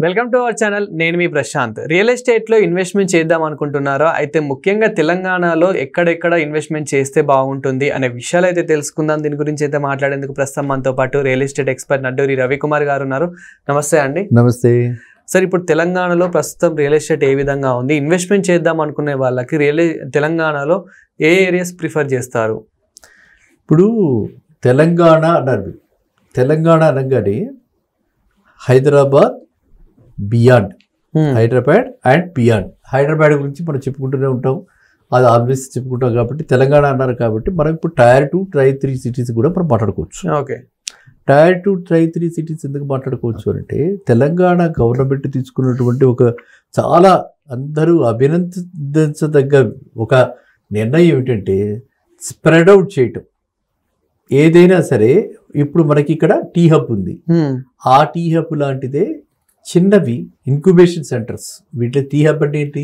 Welcome to our channel. నేను మీ Prashanth. Real ఎస్టేట్లో investment చేద్దాం అనుకుంటున్నారో అయితే ముఖ్యంగా తెలంగాణలో ఎక్కడెక్కడ ఇన్వెస్ట్మెంట్ చేస్తే బాగుంటుంది అనే విషయాలు అయితే తెలుసుకుందాం. దీని గురించి అయితే మాట్లాడేందుకు ప్రస్తుతం మనతో పాటు రియల్ ఎస్టేట్ ఎక్స్పర్ట్ నడ్డూరి రవికుమార్ గారు ఉన్నారు. నమస్తే అండి. నమస్తే సార్, ఇప్పుడు తెలంగాణలో ప్రస్తుతం రియల్ ఎస్టేట్ ఏ విధంగా ఉంది? ఇన్వెస్ట్మెంట్ చేద్దాం అనుకునే వాళ్ళకి తెలంగాణలో ఏ ఏరియాస్ ప్రిఫర్ చేస్తారు? ఇప్పుడు తెలంగాణ అన్నారు. తెలంగాణ అనగానే Hyderabad beyond, Hyderabad and beyond. Hyderabad గురించి మనం చెప్పుకుంటూనే ఉంటాం, అది ఆల్వేస్ చెప్పుకుంటాం. కాబట్టి తెలంగాణ అన్నారు కాబట్టి మనం ఇప్పుడు టైర్ 2, టైర్ 3 సిటీస్ కూడా మనం మాట్లాడుకోవచ్చు. ఓకే, టైర్ 2, టైర్ 3 సిటీస్ ఎందుకు మాట్లాడుకోవచ్చు అంటే తెలంగాణ గవర్నమెంట్ తీసుకున్నటువంటి ఒక చాలా అందరూ అభినందించదగ్గ ఒక నిర్ణయం ఏమిటంటే స్ప్రెడ్ అవుట్ చేయటం. ఏదైనా సరే ఇప్పుడు మనకి ఇక్కడ టీ హబ్ ఉంది, ఆ టీ హబ్ లాంటిదే చిన్నవి ఇంక్యుబేషన్ సెంటర్స్. వీటిలో టీ హబ్ అంటే ఏంటి?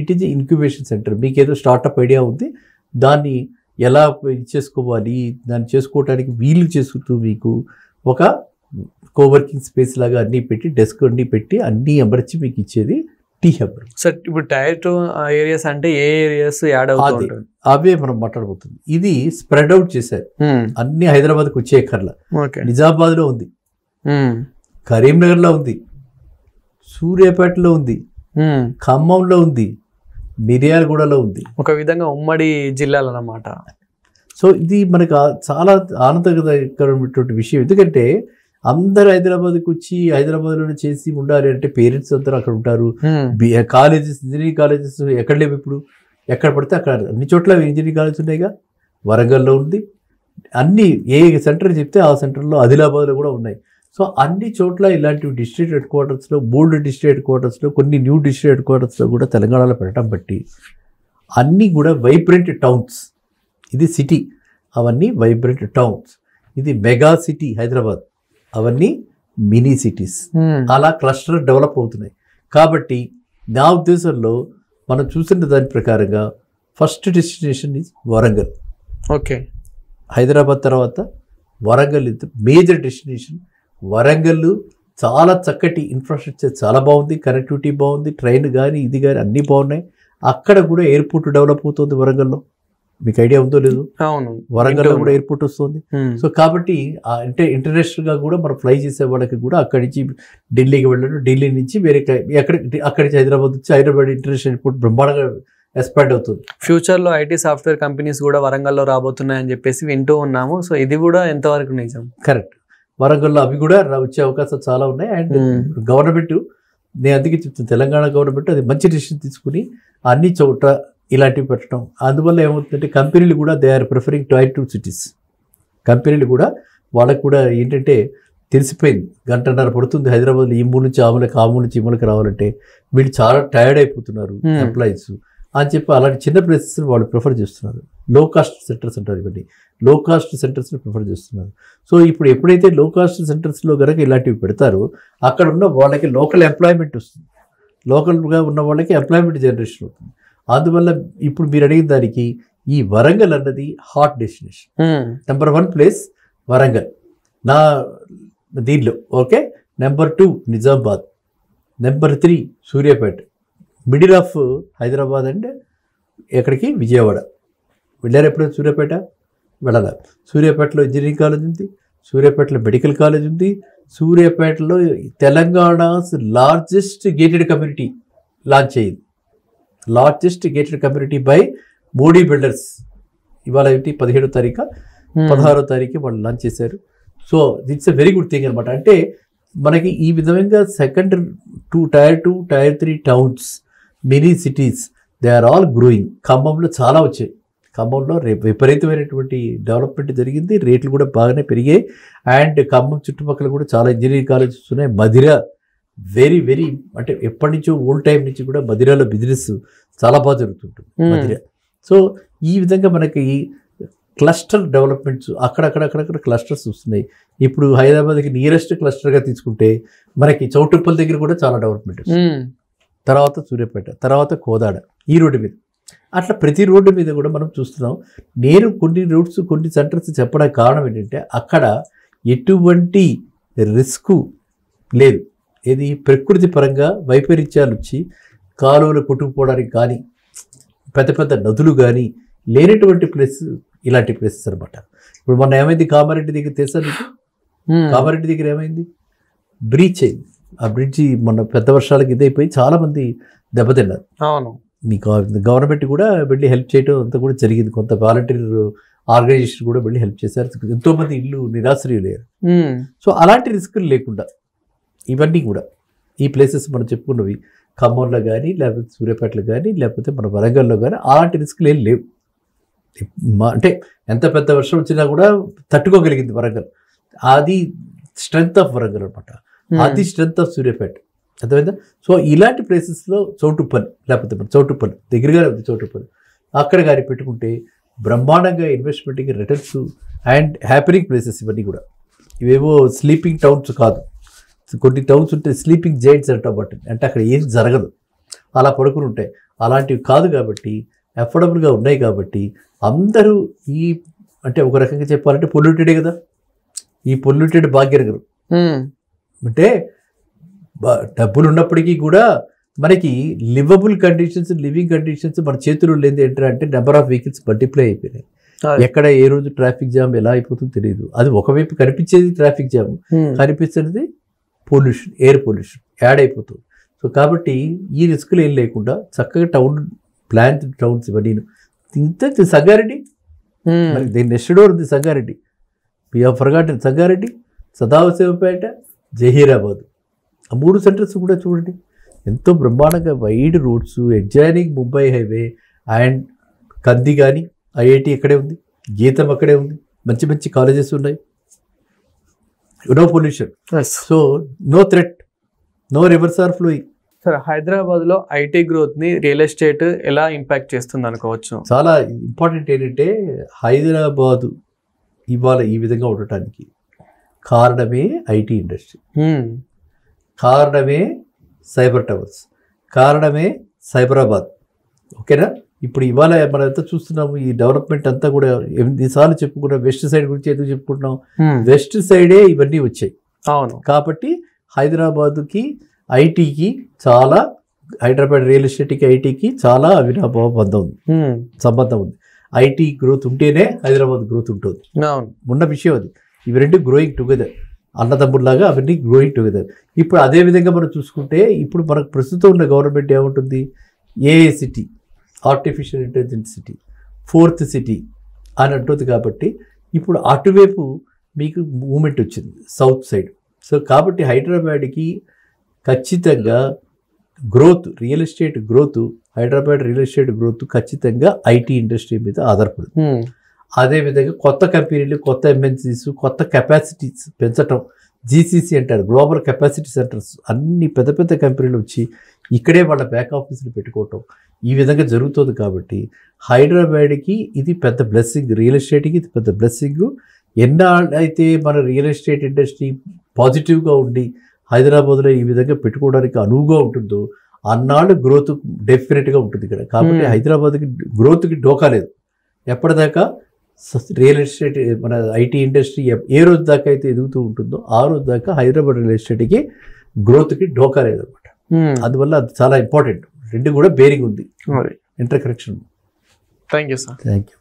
It is incubation centre. మీకు ఏదో స్టార్టప్ ఐడియా ఉంది, దాన్ని ఎలా చేసుకోవాలి, దాన్ని చేసుకోవడానికి వీలు చేసుకుంటూ మీకు ఒక కోవర్కింగ్ స్పేస్ లాగా అన్నీ పెట్టి, డెస్క్ అన్నీ పెట్టి అన్నీ అమర్చి మీకు ఇచ్చేది టీ హబ్. సార్, ఇప్పుడు టైర్ 2 ఏరియాస్ అంటే ఏ ఏరియాస్ యాడ్ అవుతుంది? అవే మనం మాట్లాడబోతుంది. ఇది స్ప్రెడ్ అవుట్ చేశారు, అన్ని హైదరాబాద్కి వచ్చేయక్కర్లా. నిజామాబాద్లో ఉంది, కరీంనగర్లో ఉంది, సూర్యాపేటలో ఉంది, ఖమ్మంలో ఉంది, మిర్యాలగూడలో ఉంది. ఒక విధంగా ఉమ్మడి జిల్లాలు అన్నమాట. సో ఇది మనకు చాలా ఆనందకరమైనటువంటి విషయం. ఎందుకంటే అందరు హైదరాబాద్కి వచ్చి హైదరాబాద్లోనే చేసి ఉండాలి అంటే పేరెంట్స్ అందరూ అక్కడ ఉంటారు. కాలేజెస్, ఇంజనీరింగ్ కాలేజెస్ ఎక్కడ లేవు ఇప్పుడు, ఎక్కడ పడితే అక్కడ అన్ని చోట్ల ఇంజనీరింగ్ కాలేజెస్ ఉన్నాయిగా. వరంగల్లో ఉంది, అన్ని ఏ సెంటర్ చెప్తే ఆ సెంటర్లో, ఆదిలాబాద్లో కూడా ఉన్నాయి. సో అన్ని చోట్ల ఇలాంటి డిస్ట్రిక్ట్ హెడ్ క్వార్టర్స్లో, బోల్డ్ డిస్ట్రిక్ట్ హెడ్ క్వార్టర్స్లో, కొన్ని న్యూ డిస్ట్రిక్ట్ హెడ్ క్వార్టర్స్లో కూడా తెలంగాణలో పెట్టడం బట్టి అన్నీ కూడా వైబ్రెంట్ టౌన్స్. ఇది సిటీ, అవన్నీ వైబ్రెంట్ టౌన్స్. ఇది మెగా సిటీ హైదరాబాద్, అవన్నీ మినీ సిటీస్. అలా క్లస్టర్ డెవలప్ అవుతున్నాయి. కాబట్టి నా ఉద్దేశంలో మనం చూసిన దాని ప్రకారంగా first destination is Warangal. Okay, Hyderabad తర్వాత వరంగల్ ఇది మేజర్ డెస్టినేషన్. వరంగల్ చాలా చక్కటి ఇన్ఫ్రాస్ట్రక్చర్, చాలా బాగుంది, కనెక్టివిటీ బాగుంది, ట్రైన్ కానీ ఇది కానీ అన్నీ బాగున్నాయి. అక్కడ కూడా ఎయిర్పోర్ట్ డెవలప్ అవుతుంది వరంగల్లో. మీకు ఐడియా ఉందో లేదో? అవును, వరంగల్లో కూడా ఎయిర్పోర్ట్ వస్తుంది. సో కాబట్టి అంటే ఇంటర్నేషనల్గా కూడా మనం ఫ్లై చేసే వాళ్ళకి కూడా అక్కడి నుంచి ఢిల్లీకి వెళ్ళడం, ఢిల్లీ నుంచి వేరే అక్కడి నుంచి హైదరాబాద్ వచ్చి హైదరాబాద్ ఇంటర్నేషనల్ ఎయిర్పోర్ట్ బ్రహ్మాండంగా ఎక్స్పాండ్ అవుతుంది. ఫ్యూచర్లో ఐటీ సాఫ్ట్వేర్ కంపెనీస్ కూడా వరంగల్లో రాబోతున్నాయని చెప్పేసి వింటూ ఉన్నాము. సో ఇది కూడా ఎంతవరకు నిజం? కరెక్ట్, వరంగల్లో అవి కూడా వచ్చే అవకాశాలు చాలా ఉన్నాయి. అండ్ గవర్నమెంట్, నేను అందుకే చెప్తాను, తెలంగాణ గవర్నమెంట్ అది మంచి డిసిషన్ తీసుకుని అన్ని చోట ఇలాంటివి పెట్టడం. అందువల్ల ఏమవుతుందంటే కంపెనీలు కూడా they are preferring tier 2 cities. కంపెనీలు కూడా వాళ్ళకు కూడా ఏంటంటే తెలిసిపోయింది, గంటన్నర పడుతుంది హైదరాబాద్లో ఈ మూల నుంచి ఆమెలకు, ఆ మూల నుంచి ఈ మూలకి రావాలంటే. వీళ్ళు చాలా టైర్డ్ అయిపోతున్నారు ఎంప్లాయీస్ అని చెప్పి అలాంటి చిన్న ప్లేసెస్ వాళ్ళు ప్రిఫర్ చేస్తున్నారు. లో కాస్ట్ సెంటర్స్ అంటారు, ఇవన్నీ లో కాస్ట్ సెంటర్స్ని ప్రిఫర్ చేస్తున్నారు. సో ఇప్పుడు ఎప్పుడైతే లో కాస్ట్ సెంటర్స్లో కనుక ఇలాంటివి పెడతారో అక్కడ ఉన్న వాళ్ళకి లోకల్ ఎంప్లాయ్మెంట్ వస్తుంది, లోకల్గా ఉన్న వాళ్ళకి ఎంప్లాయ్మెంట్ జనరేషన్ అవుతుంది. అందువల్ల ఇప్పుడు మీరు అడిగిన దానికి ఈ వరంగల్ అన్నది hot destination. Number 1 place Warangal నా దీనిలో. Okay, number 2 Nizamabad, number 3 Suryapet, middle of Hyderabad అంటే ఎక్కడికి విజయవాడ. వెళ్ళారు ఎప్పుడైనా సూర్యాపేట? వెళ్ళాలి. సూర్యాపేటలో ఇంజనీరింగ్ కాలేజ్ ఉంది, సూర్యాపేటలో మెడికల్ కాలేజ్ ఉంది, సూర్యాపేటలో Telangana's largest gated community launch అయ్యింది. Largest gated community by Modi builders. ఇవాళ ఏంటి 17వ తారీఖు, 16వ తారీఖు వాళ్ళు లాంచ్ చేశారు. So it's a very good thing అనమాట. అంటే మనకి ఈ విధంగా second tier 2, tier 3 towns, mini cities, they are all growing. ఖమ్మంలో చాలా వచ్చాయి. ఖమ్మంలో విపరీతమైనటువంటి డెవలప్మెంట్ జరిగింది, రేట్లు కూడా బాగానే పెరిగాయి. అండ్ ఖమ్మం చుట్టుపక్కల కూడా చాలా ఇంజనీరింగ్ కాలేజెస్ ఉన్నాయి. మధిర వెరీ వెరీ అంటే ఎప్పటి నుంచో ఓల్డ్ టైం నుంచి కూడా మధిరలో బిజినెస్ చాలా బాగా జరుగుతుంటుంది మధిర. సో ఈ విధంగా మనకి క్లస్టర్ డెవలప్మెంట్స్ అక్కడక్కడ క్లస్టర్స్ వస్తున్నాయి. ఇప్పుడు హైదరాబాద్కి నియరెస్ట్ క్లస్టర్గా తీసుకుంటే మనకి చౌటుప్పల్ దగ్గర కూడా చాలా డెవలప్మెంట్ వస్తుంది. తర్వాత సూర్యాపేట, తర్వాత కోదాడ, ఈ రోడ్డు మీద, అట్లా ప్రతి రోడ్డు మీద కూడా మనం చూస్తున్నాం. నేను కొన్ని రూట్స్, కొన్ని సెంటర్స్ చెప్పడానికి కారణం ఏంటంటే అక్కడ ఎటువంటి రిస్క్ లేదు. ఏది ప్రకృతి పరంగా వైపరీత్యాలు వచ్చి కాలువలు కొట్టుకుపోవడానికి కానీ పెద్ద పెద్ద నదులు కానీ లేనటువంటి ప్లేస్ ఇలాంటి ప్లేసెస్ అనమాట. ఇప్పుడు మొన్న ఏమైంది కామారెడ్డి దగ్గర తెలుసా మీకు? కామారెడ్డి దగ్గర ఏమైంది, బ్రీచ్ అయింది. ఆ బ్రిడ్జి మొన్న పెద్ద వర్షాలకు ఇదైపోయి చాలా మంది దెబ్బతిన్నారు. అవును, మీ గవర్నమెంట్ కూడా వెళ్ళి హెల్ప్ చేయడం అంతా కూడా జరిగింది. కొంత వాలంటీర్ ఆర్గనైజేషన్ కూడా వెళ్ళి హెల్ప్ చేశారు. ఎంతో మంది ఇల్లు నిరాశ్రయులయ్యారు. సో అలాంటి రిస్కులు లేకుండా ఇవన్నీ కూడా ఈ ప్లేసెస్ మనం చెప్పుకున్నవి ఖమ్మంలో కానీ లేకపోతే సూర్యాపేటలో కానీ లేకపోతే మన వరంగల్లో కానీ అలాంటి రిస్కులు ఏం లేవు. అంటే ఎంత పెద్ద వర్షం వచ్చినా కూడా తట్టుకోగలిగింది వరంగల్. అది స్ట్రెంగ్త్ ఆఫ్ వరంగల్ అనమాట. అది స్ట్రెంగ్త్ ఆఫ్ సూర్యాపేట. అర్థమైందా? సో ఇలాంటి ప్లేసెస్లో చౌటుప్పల్ లేకపోతే చౌటుప్పల్ దగ్గరగా ఉంది. చౌటుప్పల్ అక్కడ కానీ పెట్టుకుంటే బ్రహ్మాండంగా ఇన్వెస్ట్మెంట్కి రిటర్న్స్ అండ్ హ్యాపీనింగ్ ప్లేసెస్. ఇవన్నీ కూడా ఇవేవో స్లీపింగ్ టౌన్స్ కాదు. కొన్ని టౌన్స్ ఉంటే స్లీపింగ్ జైంట్స్ అంటాబట్టి, అంటే అక్కడ ఏం జరగదు, అలా పడుకుని ఉంటాయి. అలాంటివి కాదు కాబట్టి అఫోర్డబుల్గా ఉన్నాయి కాబట్టి అందరూ ఈ అంటే ఒక రకంగా చెప్పాలంటే పొల్యూటెడే కదా. ఈ పొల్యూటెడ్ భాగ్యనగరం అంటే డబ్బులు ఉన్నప్పటికీ కూడా మనకి లివబుల్ కండిషన్స్, లివింగ్ కండిషన్స్ మన చేతుల్లో లేదు. ఏంటంటే నెంబర్ ఆఫ్ వెహికల్స్ మల్టిప్లై అయిపోయినాయి. ఎక్కడ ఏ రోజు ట్రాఫిక్ జామ్ ఎలా అయిపోతుందో తెలియదు. అది ఒకవైపు కనిపించేది ట్రాఫిక్ జామ్, కనిపించేది పొల్యూషన్, ఎయిర్ పొల్యూషన్ యాడ్ అయిపోతుంది. సో కాబట్టి ఈ రిస్కులు ఏం లేకుండా చక్కగా టౌన్ ప్లాన్ టౌన్స్ ఇవన్నీ. ఇంత సంగారెడ్డి, మరి దీని నెక్స్ట్ డోర్ ఉంది Sangareddy. We have forgotten Sangareddy, Sadashivpet, Zaheerabad. ఆ 3 సెంటర్స్ కూడా చూడండి ఎంతో బ్రహ్మాండంగా wide roads, adjoining Mumbai highway and Kandi కానీ ఐఐటి అక్కడే ఉంది, గీతం అక్కడే ఉంది, మంచి మంచి కాలేజెస్ ఉన్నాయి. No pollution, so no threat, no rivers are flowing. Sir, హైదరాబాద్లో ఐటీ గ్రోత్ని రియల్ ఎస్టేట్ ఎలా ఇంపాక్ట్ చేస్తుంది అనుకోవచ్చు? చాలా ఇంపార్టెంట్ ఏంటంటే హైదరాబాదు ఇవాళ ఈ విధంగా ఉండటానికి కారణమే ఐటీ ఇండస్ట్రీ, కారణమే సైబర్ టవర్స్, కారణమే సైబరాబాద్. ఓకేనా? ఇప్పుడు ఇవాళ మనం ఎంత చూస్తున్నాము ఈ డెవలప్మెంట్ అంతా కూడా ఎన్నిసార్లు చెప్పుకున్నాం. వెస్ట్ సైడ్ గురించి ఎందుకు చెప్పుకుంటున్నాం? వెస్ట్ సైడే ఇవన్నీ వచ్చాయి. అవును, కాబట్టి హైదరాబాదుకి ఐటీకి చాలా, హైదరాబాద్ రియల్ ఎస్టేట్కి ఐటీకి చాలా అవినాభావ సంబంధం ఉంది. ఐటీ గ్రోత్ ఉంటేనే హైదరాబాద్ గ్రోత్ ఉంటుంది. ఉన్న విషయం అది. ఇవి రెండు గ్రోయింగ్ టుగెదర్, అన్నదమ్ముల్లాగా అవన్నీ గ్రోయింగ్ టుగెదర్. ఇప్పుడు అదే విధంగా మనం చూసుకుంటే ఇప్పుడు మనకు ప్రస్తుతం ఉన్న గవర్నమెంట్ ఏముంటుంది? ఏఏ city, artificial intelligence city, 4th city అని అంటుంది. కాబట్టి ఇప్పుడు అటువైపు మీకు మూమెంట్ వచ్చింది సౌత్ సైడ్. సో కాబట్టి హైదరాబాద్కి ఖచ్చితంగా growth, real estate growth, Hyderabad real estate growth ఖచ్చితంగా ఐటీ ఇండస్ట్రీ మీద ఆధారపడుతుంది. అదేవిధంగా కొత్త కంపెనీలు, కొత్త ఎంఎన్సీస్, కొత్త కెపాసిటీస్ పెంచటం, జీసీసీ అంటారు, గ్లోబల్ కెపాసిటీ సెంటర్స్, అన్ని పెద్ద పెద్ద కంపెనీలు వచ్చి ఇక్కడే వాళ్ళ బ్యాక్ ఆఫీసులు పెట్టుకోవటం, ఈ విధంగా జరుగుతుంది. కాబట్టి హైదరాబాద్కి ఇది పెద్ద బ్లెస్సింగ్, రియల్ ఎస్టేట్కి ఇది పెద్ద బ్లెస్సింగ్. ఎన్నాళ్ళైతే మన రియల్ ఎస్టేట్ ఇండస్ట్రీ పాజిటివ్గా ఉండి హైదరాబాద్లో ఈ విధంగా పెట్టుకోవడానికి అనువుగా ఉంటుందో అన్నాళ్ళు గ్రోత్ డెఫినెట్గా ఉంటుంది ఇక్కడ. కాబట్టి హైదరాబాద్కి గ్రోత్కి డోకా లేదు. ఎప్పటిదాకా రియల్ ఎస్టేట్ మన ఐటీ ఇండస్ట్రీ ఏ రోజు దాకా అయితే ఎదుగుతూ ఉంటుందో ఆ రోజు దాకా హైదరాబాద్ రియల్ ఎస్టేట్కి గ్రోత్కి డోకా లేదనమాట. అందువల్ల అది చాలా ఇంపార్టెంట్. రెండు కూడా బేరింగ్ ఉంది, inter connection. Thank you sir. Thank you.